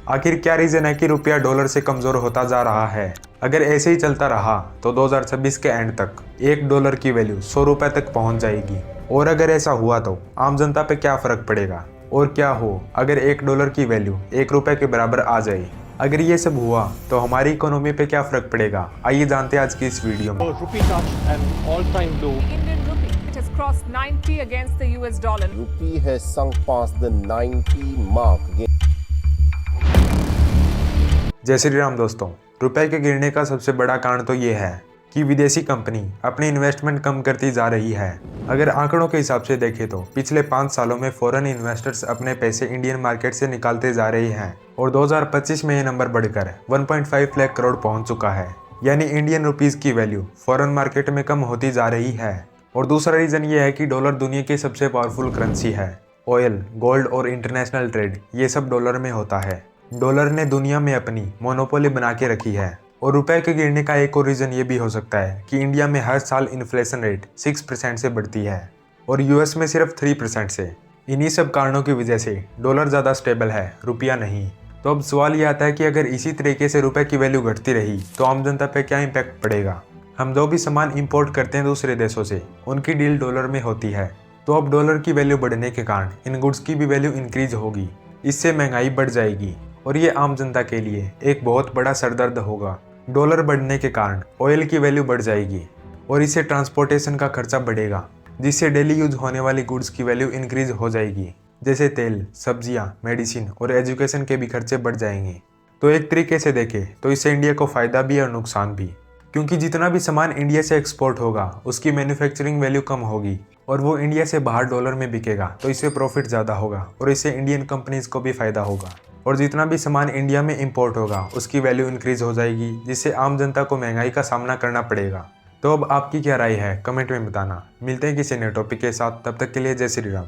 आखिर क्या रीजन है कि रुपया डॉलर से कमजोर होता जा रहा है? अगर ऐसे ही चलता रहा तो 2026 के एंड तक $1 की वैल्यू 100 रुपए तक पहुंच जाएगी। और अगर ऐसा हुआ तो आम जनता पे क्या फर्क पड़ेगा? और क्या हो अगर $1 की वैल्यू ₹1 के बराबर आ जाए? अगर ये सब हुआ तो हमारी इकोनॉमी पे क्या फर्क पड़ेगा? आइए जानते हैं आज की इस वीडियो में। Rupee touched an all-time low. The Indian rupee, it has crossed 90 against the US dollar. Rupee has sunk past the 90 mark. जय श्री राम दोस्तों। रुपए के गिरने का सबसे बड़ा कारण तो ये है कि विदेशी कंपनी अपनी इन्वेस्टमेंट कम करती जा रही है। अगर आंकड़ों के हिसाब से देखें तो पिछले 5 सालों में फॉरेन इन्वेस्टर्स अपने पैसे इंडियन मार्केट से निकालते जा रहे हैं और 2025 में ये नंबर बढ़कर 1.5 लाख करोड़ पहुंच चुका है। यानी इंडियन रुपीस की वैल्यू फॉरेन मार्केट में कम होती जा रही है। और दूसरा रीजन ये है कि डॉलर दुनिया की सबसे पावरफुल करेंसी है। ऑयल, गोल्ड और इंटरनेशनल ट्रेड ये सब डॉलर में होता है। डॉलर ने दुनिया में अपनी मोनोपोली बना के रखी है। और रुपए के गिरने का एक और रीजन ये भी हो सकता है कि इंडिया में हर साल इन्फ्लेशन रेट 6% से बढ़ती है और यूएस में सिर्फ 3% से। इन्हीं सब कारणों की वजह से डॉलर ज़्यादा स्टेबल है, रुपया नहीं। तो अब सवाल ये आता है कि अगर इसी तरीके से रुपए की वैल्यू घटती रही तो आम जनता पे क्या इम्पैक्ट पड़ेगा? हम जो भी सामान इंपोर्ट करते हैं दूसरे देशों से, उनकी डील डॉलर में होती है। तो अब डॉलर की वैल्यू बढ़ने के कारण इन गुड्स की भी वैल्यू इंक्रीज होगी। इससे महंगाई बढ़ जाएगी और ये आम जनता के लिए एक बहुत बड़ा सरदर्द होगा। डॉलर बढ़ने के कारण ऑयल की वैल्यू बढ़ जाएगी और इससे ट्रांसपोर्टेशन का खर्चा बढ़ेगा, जिससे डेली यूज होने वाली गुड्स की वैल्यू इंक्रीज हो जाएगी। जैसे तेल, सब्जियां, मेडिसिन और एजुकेशन के भी खर्चे बढ़ जाएंगे। तो एक तरीके से देखें तो इससे इंडिया को फायदा भी और नुकसान भी, क्योंकि जितना भी सामान इंडिया से एक्सपोर्ट होगा उसकी मैन्युफैक्चरिंग वैल्यू कम होगी और वो इंडिया से बाहर डॉलर में बिकेगा, तो इससे प्रॉफिट ज़्यादा होगा और इससे इंडियन कंपनीज को भी फायदा होगा। और जितना भी सामान इंडिया में इंपोर्ट होगा उसकी वैल्यू इंक्रीज हो जाएगी, जिससे आम जनता को महंगाई का सामना करना पड़ेगा। तो अब आपकी क्या राय है कमेंट में बताना। मिलते हैं किसी नए टॉपिक के साथ, तब तक के लिए जय श्री राम।